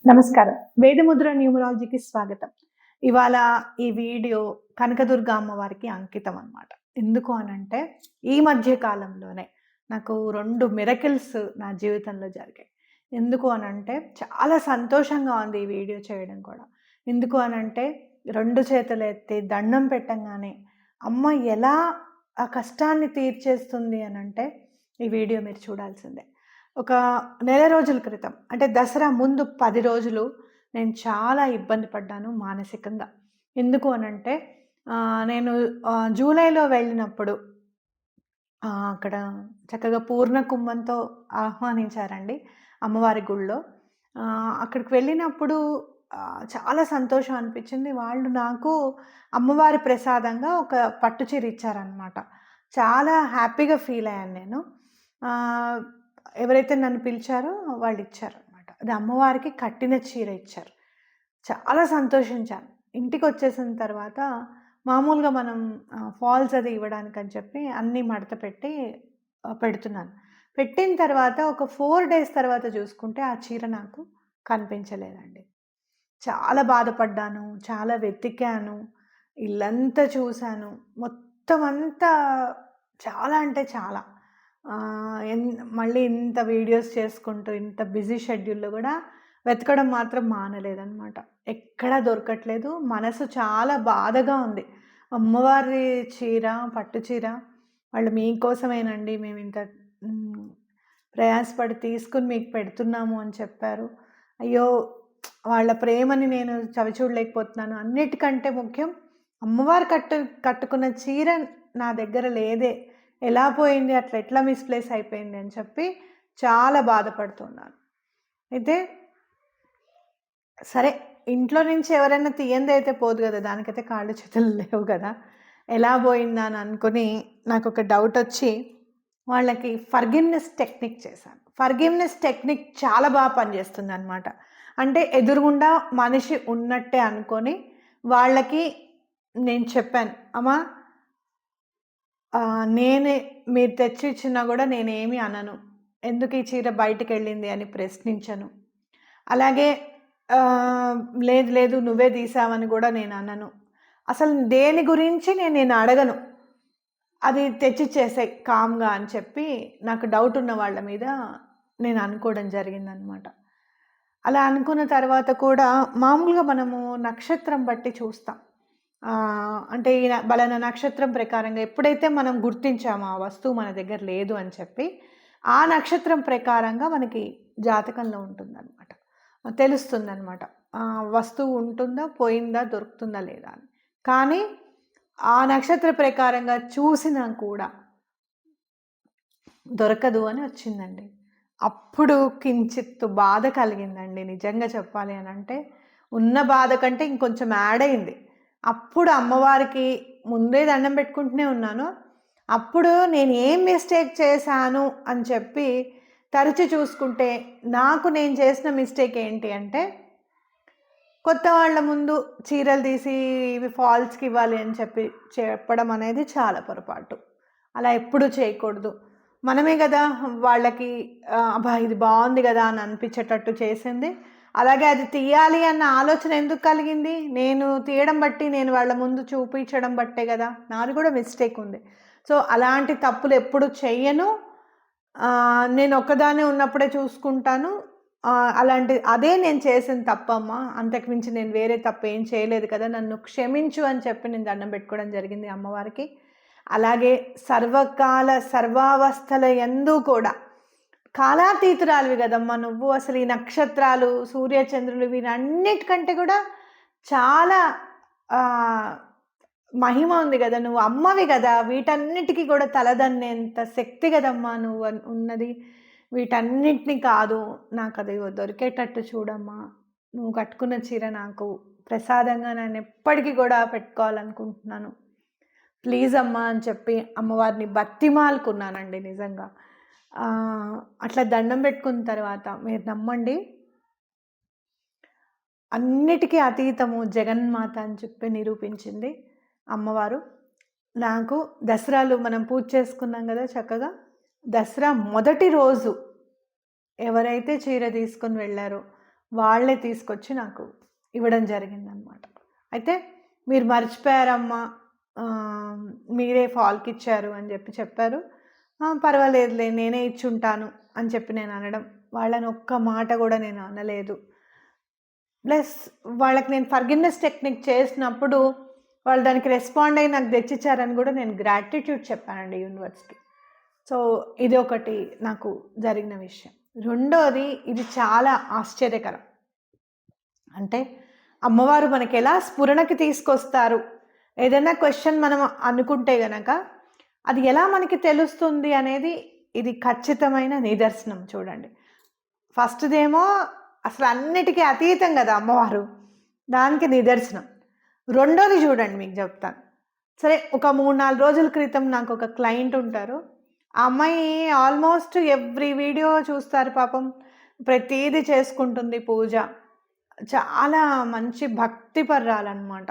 నమస్కారం. వేదముద్ర న్యూమరాలజీకి స్వాగతం. ఇవాళ ఈ వీడియో కనకదుర్గ అమ్మవారికి అంకితం అన్నమాట. ఎందుకు అనంటే ఈ మధ్య కాలంలోనే నాకు 2 మిరకిల్స్ నా జీవితంలో జరిగాయి. ఎందుకు అనంటే చాలా సంతోషంగా ఉంది ఈ వీడియో చేయడం కూడా. ఎందుకు అనంటే 2 చేతులు ఎత్తి దండం పెట్టంగానే అమ్మ ఎలా ఆ కష్టాన్ని తీర్చేస్తుంది అనంటే ఈ వీడియో మీరు చూడాల్సిందే. ఒక నెల రోజుల క్రితం అంటే దసరా ముందు 10 రోజులు నేను చాలా ఇబ్బంది పడ్డాను మానసికంగా. ఎందుకు అనంటే నేను జూలైలో వెళ్ళినప్పుడు అక్కడ చక్కగా పూర్ణ కుంభంతో ఆహ్వానించారండి అమ్మవారి గుడిలో. అక్కడికి వెళ్ళినప్పుడు చాలా సంతోషం అనిపించింది. వాళ్ళు నాకు అమ్మవారి ప్రసాదంగా ఒక పట్టు చీర ఇచ్చారనమాట. చాలా హ్యాపీగా ఫీల్ అయ్యాను నేను. ఎవరైతే నన్ను పిలిచారో వాళ్ళు ఇచ్చారనమాట. అది అమ్మవారికి కట్టిన చీర ఇచ్చారు. చాలా సంతోషించాను. ఇంటికొచ్చేసిన తర్వాత మామూలుగా మనం ఫాల్స్ అది ఇవ్వడానికని చెప్పి అన్నీ మడత పెట్టి పెడుతున్నాను. పెట్టిన తర్వాత ఒక 4 డేస్ తర్వాత చూసుకుంటే ఆ చీర నాకు కనిపించలేదండి. చాలా బాధపడ్డాను. చాలా వెతికాను. ఇల్లంతా చూశాను. మొత్తం అంతా చాలా అంటే చాలా. మళ్ళీ ఇంత వీడియోస్ చేసుకుంటూ ఇంత బిజీ షెడ్యూల్‌లో కూడా వెతకడం మాత్రం మానలేదనమాట. ఎక్కడా దొరకట్లేదు. మనసు చాలా బాధగా ఉంది. అమ్మవారి చీర, పట్టు చీర వాళ్ళు మీకోసమేనండి మేమింత ప్రయాసపడి తీసుకొని మీకు పెడుతున్నాము అని చెప్పారు. అయ్యో! వాళ్ళ ప్రేమని నేను చవిచూడలేకపోతున్నాను. అన్నిటికంటే ముఖ్యం అమ్మవారు కట్టుకున్న చీర నా దగ్గర లేదే. ఎలా పోయింది? అట్లా ఎట్లా మిస్‌ప్లేస్ అయిపోయింది అని చెప్పి చాలా బాధపడుతున్నాను. అయితే సరే ఇంట్లో నుంచి ఎవరైనా తీయందైతే పోదు కదా! దానికైతే కాళ్ళు చేతులు లేవు కదా! ఎలా పోయిందా అని అనుకుని నాకొక డౌట్ వచ్చి వాళ్ళకి ఫర్గివ్‌నెస్ టెక్నిక్ చేశాను. ఫర్గివ్‌నెస్ టెక్నిక్ చాలా బాగా పనిచేస్తుందనమాట. అంటే ఎదురుగుండా మనిషి ఉన్నట్టే అనుకొని వాళ్ళకి నేను చెప్పాను. అమ్మా మీరు తెచ్చి ఇచ్చినా కూడా నేనేమి అనను. ఎందుకు ఈ చీర బయటికెళ్ళింది అని ప్రశ్నించను. అలాగే లేదు లేదు నువ్వే తీసావని కూడా నేను అనను. అసలు దేని గురించి నేను అడగను. అది తెచ్చిచ్చేసేయ్ కామ్‌గా అని చెప్పి నాకు డౌట్ ఉన్న వాళ్ళ మీద నేను అనుకోవడం జరిగిందనమాట. అలా అనుకున్న తర్వాత కూడా మామూలుగా మనము నక్షత్రం బట్టి చూస్తాం. అంటే ఈ బలానా నక్షత్రం ప్రకారంగా ఎప్పుడైతే మనం గుర్తించామో ఆ వస్తువు మన దగ్గర లేదు అని చెప్పి, ఆ నక్షత్రం ప్రకారంగా మనకి జాతకంలో ఉంటుందన్నమాట. తెలుస్తుందన్నమాట. వస్తువు ఉంటుందా, పోయిందా, దొరుకుతుందా లేదా అని. కానీ ఆ నక్షత్ర ప్రకారంగా చూసినా కూడా దొరకదు అని వచ్చిందండి. అప్పుడు కించిత్తు బాధ కలిగిందండి నిజంగా చెప్పాలి అనంటే. ఉన్న బాధ కంటే ఇంకొంచెం యాడ్ అయింది. అప్పుడు అమ్మవారికి ముందే దండం పెట్టుకుంటూనే ఉన్నాను. అప్పుడు నేను ఏం మిస్టేక్ చేశాను అని చెప్పి తరచి చూసుకుంటే నాకు నేను చేసిన మిస్టేక్ ఏంటి అంటే, కొత్త వాళ్ళ ముందు చీరలు తీసి ఇవి ఫాల్స్‌కి ఇవ్వాలి అని చెప్పడం అనేది చాలా పొరపాటు. అలా ఎప్పుడూ చేయకూడదు. మనమే కదా వాళ్ళకి అబ్బా! ఇది బాగుంది కదా అని అనిపించేటట్టు చేసింది. అలాగే అది తీయాలి అన్న ఆలోచన ఎందుకు కలిగింది? నేను తీయడం బట్టి, నేను వాళ్ళ ముందు చూపించడం బట్టే కదా! నాది కూడా మిస్టేక్ ఉంది. సో, అలాంటి తప్పులు ఎప్పుడు చెయ్యను. నేను ఒక్కదాన్నే ఉన్నప్పుడే చూసుకుంటాను. అదే నేను చేసిన తప్పమ్మా. అంతకు మించి నేను వేరే తప్పేం చేయలేదు కదా! నన్ను క్షమించు అని చెప్పి నేను దండం పెట్టుకోవడం జరిగింది అమ్మవారికి. అలాగే సర్వకాల సర్వావస్థల యందు కూడా కాలాతీతురాలివి కదమ్మా నువ్వు. అసలు ఈ నక్షత్రాలు, సూర్యచంద్రులు వీటన్నిటికంటే కూడా చాలా మహిమ ఉంది కదా! నువ్వు అమ్మవి కదా! వీటన్నిటికి కూడా తలదన్నేంత శక్తి కదమ్మా నువ్వు ఉన్నది. వీటన్నిటిని కాదు, నాకది దొరికేటట్టు చూడమ్మా. నువ్వు కట్టుకున్న చీర నాకు ప్రసాదంగా నేను ఎప్పటికీ కూడా పెట్టుకోవాలనుకుంటున్నాను. ప్లీజ్ అమ్మా అని చెప్పి అమ్మవారిని బతిమాలుకున్నానండి నిజంగా. అట్లా దండం పెట్టుకున్న తర్వాత మీరు నమ్మండి, అన్నిటికీ అతీతము జగన్మాత అని చెప్పి నిరూపించింది అమ్మవారు. నాకు దసరాలు మనం పూజ చేసుకున్నాం కదా చక్కగా. దసరా మొదటి రోజు ఎవరైతే చీర తీసుకొని వెళ్ళారో వాళ్ళే తీసుకొచ్చి నాకు ఇవ్వడం జరిగిందనమాట. అయితే మీరు మర్చిపోయారమ్మా, మీరే ఫాల్కి ఇచ్చారు అని చెప్పారు. పర్వాలేదులే నేనే ఇచ్చుంటాను అని చెప్పి నేను అనడం, వాళ్ళని ఒక్క మాట కూడా నేను అనలేదు. ప్లస్ వాళ్ళకి నేను ఫర్గివ్‌నెస్ టెక్నిక్ చేసినప్పుడు వాళ్ళు దానికి రెస్పాండ్ అయ్యి నాకు తెచ్చిచ్చారని కూడా నేను గ్రాటిట్యూడ్ చెప్పానండి యూనివర్స్‌కి. సో ఇది ఒకటి నాకు జరిగిన విషయం. రెండోది, ఇది చాలా ఆశ్చర్యకరం. అంటే అమ్మవారు మనకి ఎలా స్ఫురణకి తీసుకొస్తారు, ఏదైనా క్వశ్చన్ మనం అనుకుంటే గనక అది ఎలా మనకి తెలుస్తుంది అనేది ఇది ఖచ్చితమైన నిదర్శనం. చూడండి, ఫస్ట్‌దేమో అసలు అన్నిటికీ అతీతం కదా అమ్మవారు, దానికి నిదర్శనం. రెండోది చూడండి, మీకు చెప్తాను. సరే, ఒక 3-4 రోజుల క్రితం నాకు ఒక క్లయింట్ ఉంటారు. ఆ అమ్మాయి ఆల్మోస్ట్ ఎవ్రీ వీడియో చూస్తారు పాపం, ప్రతీది చేసుకుంటుంది పూజ. చాలా మంచి భక్తిపర్రాలన్నమాట.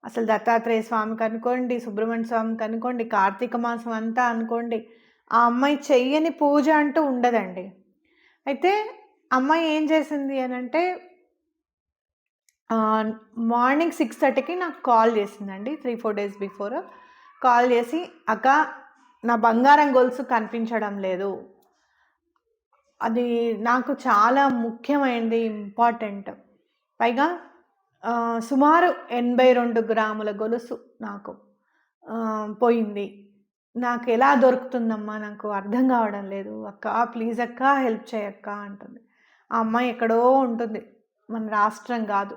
అసలు దత్తాత్రేయ స్వామికి అనుకోండి, సుబ్రహ్మణ్య స్వామికి అనుకోండి, కార్తీక మాసం అంతా అనుకోండి, ఆ అమ్మాయి చెయ్యని పూజ అంటూ ఉండదండి. అయితే అమ్మాయి ఏం చేసింది అని అంటే, మార్నింగ్ 6:30కి నాకు కాల్ చేసిందండి. 3-4 డేస్ బిఫోర్ కాల్ చేసి, అక్క నా బంగారం గొలుసు కనిపించడం లేదు, అది నాకు చాలా ముఖ్యమైనది, ఇంపార్టెంట్. పైగా సుమారు 82 గ్రాముల గొలుసు నాకు పోయింది. నాకు ఎలా దొరుకుతుందమ్మా, నాకు అర్థం కావడం లేదు, అక్క ప్లీజ్ అక్క హెల్ప్ చేయక్క అంటుంది. ఆ అమ్మాయి ఎక్కడో ఉంటుంది, మన రాష్ట్రం కాదు.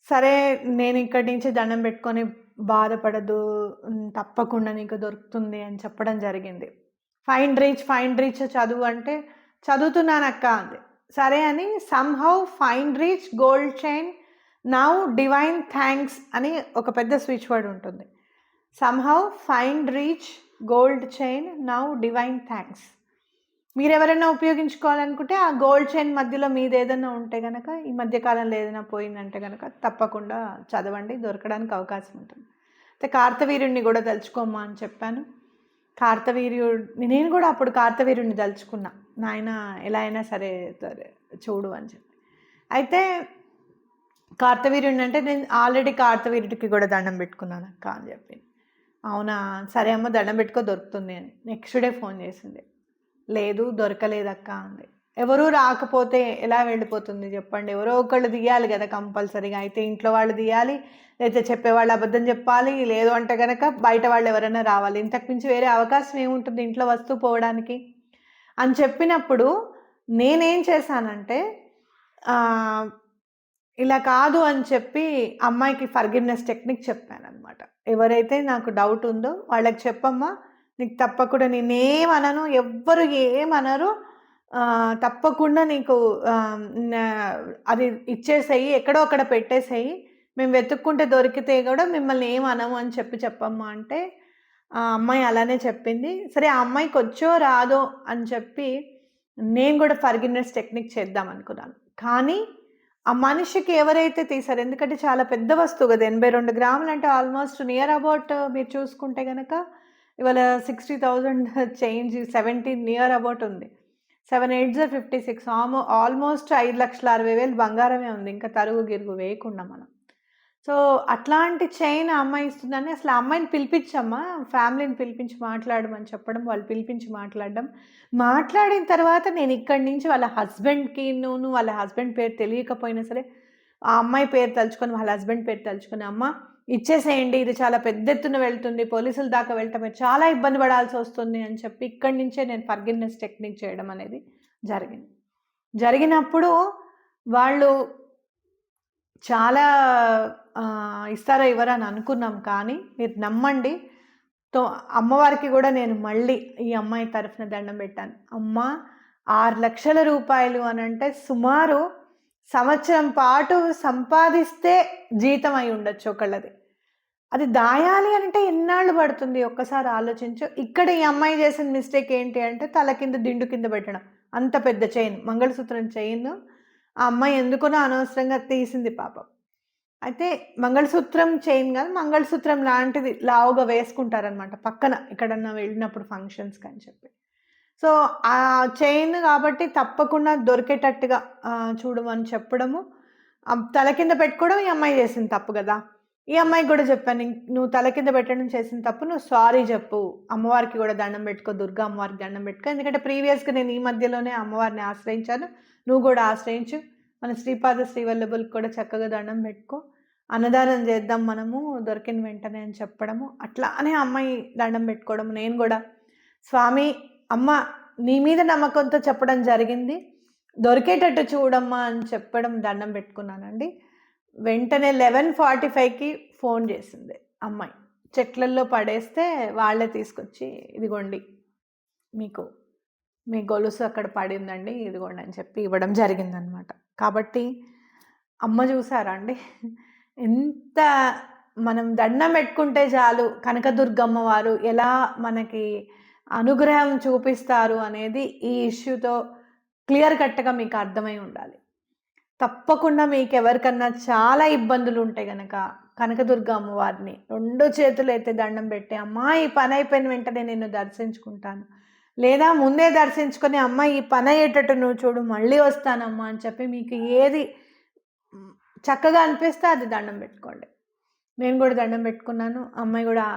సరే, నేను ఇక్కడి నుంచి దండం పెట్టుకొని బాధపడదు, తప్పకుండా నీకు దొరుకుతుంది అని చెప్పడం జరిగింది. ఫైండ్ రీచ్ చదువు అంటే చదువుతున్నానక్క అంది. సరే అని somehow find reach gold chain now divine thanks అని ఒక పెద్ద స్విచ్ వర్డ్ ఉంటుంది. Somehow find reach gold chain now divine thanks. మీరు ఎవరైనా ఉపయోగించుకోవాలనుకుంటే ఆ గోల్డ్ చైన్ మధ్యలో మీది ఏదైనా ఉంటే కనుక, ఈ మధ్యకాలంలో ఏదైనా పోయిందంటే కనుక తప్పకుండా చదవండి, దొరకడానికి అవకాశం ఉంటుంది. అయితే కార్తవీర్యుడిని కూడా తలుచుకోమ్మా అని చెప్పాను. నేను కూడా అప్పుడు కార్తవీర్యుడిని తలుచుకున్నా, నాయన ఎలా అయినా సరే చూడు అని చెప్పి. అయితే కార్తవీర్యుడిని అంటే, నేను ఆల్రెడీ కార్తవీర్యుడికి కూడా దండం పెట్టుకున్నాను అక్క అని చెప్పి. అవునా, సరే అమ్మ దండం పెట్టుకో దొరుకుతుంది అని. నెక్స్ట్ డే ఫోన్ చేసింది, లేదు దొరకలేదక్క అంది. ఎవరు రాకపోతే ఎలా వెళ్ళిపోతుంది చెప్పండి, ఎవరో ఒకళ్ళు తీయాలి కదా కంపల్సరీగా. అయితే ఇంట్లో వాళ్ళు తీయాలి, లేకపోతే చెప్పేవాళ్ళు అబద్ధం చెప్పాలి, లేదు అంటే కనుక బయట వాళ్ళు ఎవరైనా రావాలి. ఇంతకు మించి వేరే అవకాశం ఏముంటుంది ఇంట్లో వస్తువు పోవడానికి అని చెప్పినప్పుడు నేనేం చేశానంటే, ఇలా కాదు అని చెప్పి అమ్మాయికి ఫర్గివ్‌నెస్ టెక్నిక్ చెప్పానన్నమాట. ఎవరైతే నాకు డౌట్ ఉందో వాళ్ళకి చెప్పమ్మా, నీకు తప్పకుండా నేనేమనను, ఎవ్వరు ఏమనరు, తప్పకుండా నీకు అది ఇచ్చేసేయి, ఎక్కడో అక్కడ పెట్టేసేయి, మేము వెతుక్కుంటే దొరికితే కూడా మిమ్మల్ని ఏమనము అని చెప్పమ్మా అంటే, ఆ అమ్మాయి అలానే చెప్పింది. సరే, ఆ అమ్మాయికి వచ్చో రాదో అని చెప్పి నేను కూడా ఫర్గివ్‌నెస్ టెక్నిక్ చేద్దాం అనుకున్నాను. కానీ ఆ మనిషికి ఎవరైతే తీశారో, ఎందుకంటే చాలా పెద్ద వస్తువు కదా, 82 గ్రాములు అంటే ఆల్మోస్ట్ నియర్ అబౌట్ మీరు చూసుకుంటే కనుక ఇవాళ 60,000 చేంజ్, 70 నియర్ అబౌట్ ఉంది. 7 8 56, ఆల్మోస్ట్ 5,60,000 బంగారమే ఉంది, ఇంకా తరుగు గిరుగు వేయకుండా మనం. సో అట్లాంటి చైన్ ఆ అమ్మాయి ఇస్తుందని, అసలు ఆ అమ్మాయిని పిలిపించమ్మా, ఫ్యామిలీని పిలిపించి మాట్లాడమని చెప్పడం, వాళ్ళు పిలిపించి మాట్లాడడం. మాట్లాడిన తర్వాత నేను ఇక్కడి నుంచి వాళ్ళ హస్బెండ్కి, వాళ్ళ హస్బెండ్ పేరు తెలియకపోయినా సరే ఆ అమ్మాయి పేరు తలుచుకొని, వాళ్ళ హస్బెండ్ పేరు తలుచుకొని, అమ్మ ఇచ్చేసేయండి, ఇది చాలా పెద్ద ఎత్తున వెళ్తుంది, పోలీసుల దాకా వెళ్తాం, మీరు చాలా ఇబ్బంది పడాల్సి వస్తుంది అని చెప్పి ఇక్కడి నుంచే నేను ఫర్గివ్‌నెస్ టెక్నిక్ చేయడం అనేది జరిగింది. జరిగినప్పుడు వాళ్ళు చాలా ఇస్తారా ఇవ్వరా అని అనుకున్నాం, కానీ మీరు నమ్మండి, అమ్మవారికి కూడా నేను మళ్ళీ ఈ అమ్మాయి తరఫున దండం పెట్టాను. అమ్మ 6 లక్షల రూపాయలు అని అంటే సుమారు సంవత్సరం పాటు సంపాదిస్తే జీతం అయి ఉండొచ్చు ఒకళ్ళది. అది దాయాలి అంటే ఎన్నాళ్ళు పడుతుంది ఒక్కసారి ఆలోచించు. ఇక్కడ ఈ అమ్మాయి చేసిన మిస్టేక్ ఏంటి అంటే, తల కింద దిండు కింద పెట్టడం. అంత పెద్ద చైన్, మంగళసూత్రం చైన్ ఆ అమ్మాయి ఎందుకునో అనవసరంగా తీసింది పాపం. అయితే మంగళసూత్రం చైన్ కాదు, మంగళసూత్రం లాంటిది లావుగా వేసుకుంటారనమాట పక్కన, ఎక్కడన్నా వెళ్ళినప్పుడు ఫంక్షన్స్కి అని చెప్పి. సో, ఆ చైన్ కాబట్టి తప్పకుండా దొరికేటట్టుగా చూడమని చెప్పడము, తల కింద పెట్టుకోవడం ఈ అమ్మాయి చేసిన తప్పు గదా! ఈ అమ్మాయికి గూడా చెప్పాను. "నువ్వు తల కింద పెట్టడం చేసిన తప్పు. నువ్వు సారీ జెప్పు. అమ్మవారికి గూడా దండం బెట్టుకో. దుర్గా అమ్మవారికి దండం బెట్టుకో. ఎందుకంటే ప్రీవియస్‌గా నేను ఈ మధ్యలోనే అమ్మవారిని ఆశ్రయించాను. నువ్వు గూడా ఆశ్రయించు. మన శ్రీపాద శ్రీవల్లభులకి కూడా చక్కగా దండం బెట్టుకో. అన్నదానం చేద్దాం మనము దొరికిన వెంటనే" అని చెప్పడము. అట్లానే అమ్మాయి దండం బెట్టుకోవడం. నేను గూడా స్వామి, అమ్మ నీ మీద నమ్మకంతో చెప్పడం జరిగింది. దొరికేటట్టు చూడమ్మా అని చెప్పడం దండం పెట్టుకున్నానండి. వెంటనే 11:45కి ఫోన్ చేసింది అమ్మాయి. చెట్లల్లో పడేస్తే వాళ్ళే తీసుకొచ్చి ఇదిగోండి మీకు మీ గొలుసు అక్కడ పడిందండి ఇదిగోండి అని చెప్పి ఇవ్వడం జరిగిందనమాట. కాబట్టి అమ్మ చూసారా అండి, ఎంత మనం దండం పెట్టుకుంటే చాలు కనకదుర్గమ్మ వారు ఎలా మనకి అనుగ్రహం చూపిస్తారు అనేది ఈ ఇష్యూతో క్లియర్ కట్గా మీకు అర్థమై ఉండాలి. తప్పకుండా మీకు ఎవరికన్నా చాలా ఇబ్బందులు ఉంటే గనక కనకదుర్గ అమ్మవారిని 2 చేతులు ఎత్తి దండం పెట్టి, అమ్మా ఈ పని అయిపోయిన వెంటనే నిన్ను దర్శించుకుంటాను, లేదా ముందే దర్శించుకొని అమ్మ ఈ పని అయ్యేటట్టు నువ్వు చూడు మళ్ళీ వస్తానమ్మా అని చెప్పి మీకు ఏది చక్కగా అనిపిస్తే అది దండం పెట్టుకోండి. నేను కూడా దండం పెట్టుకున్నాను. అమ్మాయి కూడా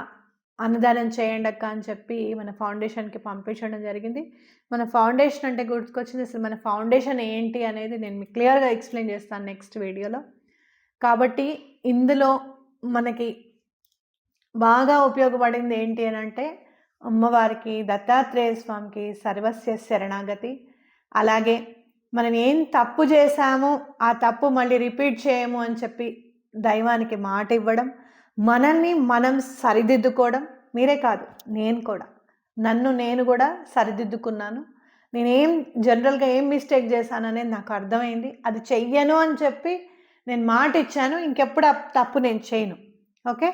అన్నదానం చేయండి అక్క అని చెప్పి మన ఫౌండేషన్కి పంపించడం జరిగింది. మన ఫౌండేషన్ అంటే గుర్తుకొచ్చింది. అసలు మన ఫౌండేషన్ ఏంటి అనేది నేను మీకు క్లియర్గా ఎక్స్ప్లెయిన్ చేస్తాను నెక్స్ట్ వీడియోలో. కాబట్టి ఇందులో మనకి బాగా ఉపయోగపడింది ఏంటి అని అంటే అమ్మవారికి, దత్తాత్రేయ స్వామికి సర్వస్య శరణాగతి. అలాగే మనం ఏం తప్పు చేశామో ఆ తప్పు మళ్ళీ రిపీట్ చేయము అని చెప్పి దైవానికి మాట ఇవ్వడం, మనల్ని మనం సరిదిద్దుకోవడం. మీరే కాదు, నేను కూడా నేను కూడా సరిదిద్దుకున్నాను. నేనేం జనరల్గా ఏం మిస్టేక్ చేశాననేది నాకు అర్థమైంది. అది చెయ్యను అని చెప్పి నేను మాట ఇచ్చాను. ఇంకెప్పుడు ఆ తప్పు నేను చేయను. ఓకే,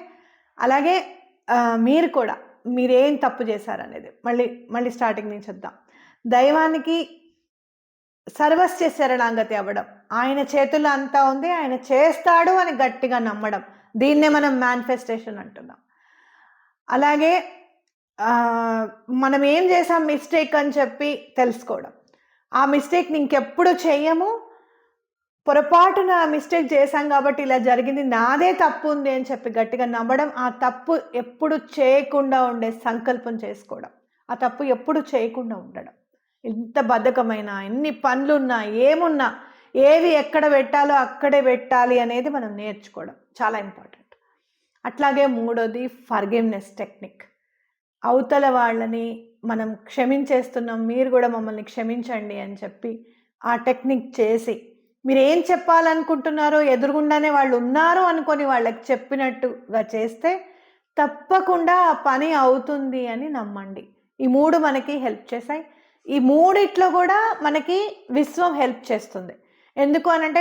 అలాగే మీరు కూడా మీరేం తప్పు చేశారనేది మళ్ళీ స్టార్టింగ్ నుంచి వద్దాం. దైవానికి సర్వస్య శరణాగతి అవ్వడం, ఆయన చేతుల్లో అంతా ఉంది, ఆయన చేస్తాడు అని గట్టిగా నమ్మడం. దీన్నే మనం మేనిఫెస్టేషన్ అంటున్నాం. అలాగే మనం ఏం చేసాం మిస్టేక్ అని చెప్పి తెలుసుకోవడం. ఆ మిస్టేక్ని ఇంకెప్పుడు చెయ్యము. పొరపాటున మిస్టేక్ చేశాం కాబట్టి ఇలా జరిగింది, నాదే తప్పు ఉంది అని చెప్పి గట్టిగా నమ్మడం. ఆ తప్పు ఎప్పుడు చేయకుండా ఉండే సంకల్పం చేసుకోవడం. ఆ తప్పు ఎప్పుడు చేయకుండా ఉండడం. ఎంత బద్ధకమైనా, ఎన్ని పనులున్నా, ఏమున్నా, ఏవి ఎక్కడ పెట్టాలో అక్కడే పెట్టాలి అనేది మనం నేర్చుకోవడం చాలా ఇంపార్టెంట్. అట్లాగే మూడోది ఫర్గివ్నెస్ టెక్నిక్. అవతల వాళ్ళని మనం క్షమించేస్తున్నాం, మీరు కూడా మమ్మల్ని క్షమించండి అని చెప్పి ఆ టెక్నిక్ చేసి, మీరు ఏం చెప్పాలనుకుంటున్నారో ఎదురుగుండానే వాళ్ళు ఉన్నారు అనుకొని వాళ్ళకి చెప్పినట్టుగా చేస్తే తప్పకుండా ఆ పని అవుతుంది అని నమ్మండి. ఈ 3 మనకి హెల్ప్ చేశాయి. ఈ 3 కూడా మనకి విశ్వం హెల్ప్ చేస్తుంది. ఎందుకు అనంటే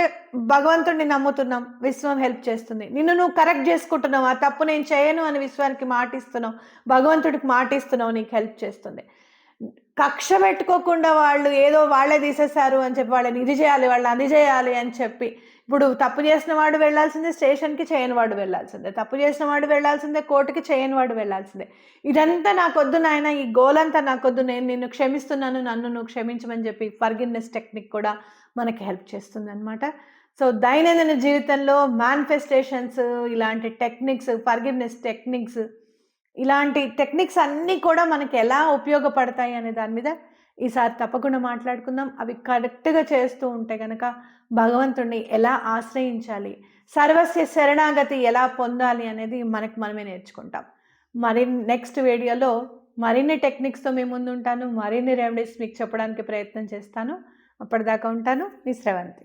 భగవంతుడిని నమ్ముతున్నాం, విశ్వం హెల్ప్ చేస్తుంది. నిన్ను నువ్వు కరెక్ట్ చేసుకుంటున్నావు, ఆ తప్పు నేను చేయను అని విశ్వానికి మాటిస్తున్నావు, భగవంతుడికి మాటిస్తున్నావు, నీకు హెల్ప్ చేస్తుంది. కక్ష పెట్టుకోకుండా వాళ్ళు ఏదో వాళ్ళే తీసేశారు అని చెప్పి వాళ్ళని ఇది చేయాలి, వాళ్ళు అది చేయాలి అని చెప్పి, ఇప్పుడు తప్పు చేసిన వాడు వెళ్ళాల్సిందే స్టేషన్కి, చేయని వాడు వెళ్ళాల్సిందే. తప్పు చేసిన వాడు వెళ్ళాల్సిందే కోర్టుకి, చేయని వాడు వెళ్ళాల్సిందే. ఇదంతా నాకొద్దు నాయన, ఈ గోలంతా నాకొద్దు, నేను నిన్ను క్షమిస్తున్నాను, నన్ను నువ్వు క్షమించమని చెప్పి ఫర్గివ్నెస్ టెక్నిక్ కూడా మనకి హెల్ప్ చేస్తుంది అనమాట. సో దైనందిన జీవితంలో మేనిఫెస్టేషన్స్, ఇలాంటి టెక్నిక్స్, ఫర్గివ్నెస్ టెక్నిక్స్, ఇలాంటి టెక్నిక్స్ అన్నీ కూడా మనకి ఎలా ఉపయోగపడతాయి అనే దాని మీద ఈసారి తప్పకుండా మాట్లాడుకుందాం. అవి కరెక్ట్గా చేస్తూ ఉంటే కనుక భగవంతుడిని ఎలా ఆశ్రయించాలి, సర్వస్య శరణాగతి ఎలా పొందాలి అనేది మనమే నేర్చుకుంటాం. మరి నెక్స్ట్ వీడియోలో మరిన్ని టెక్నిక్స్తో మీ ముందు ఉంటాను, మరిన్ని రెమెడీస్ మీకు చెప్పడానికి ప్రయత్నం చేస్తాను. అప్పటిదాకా ఉంటాను. మీ శ్రవంతి.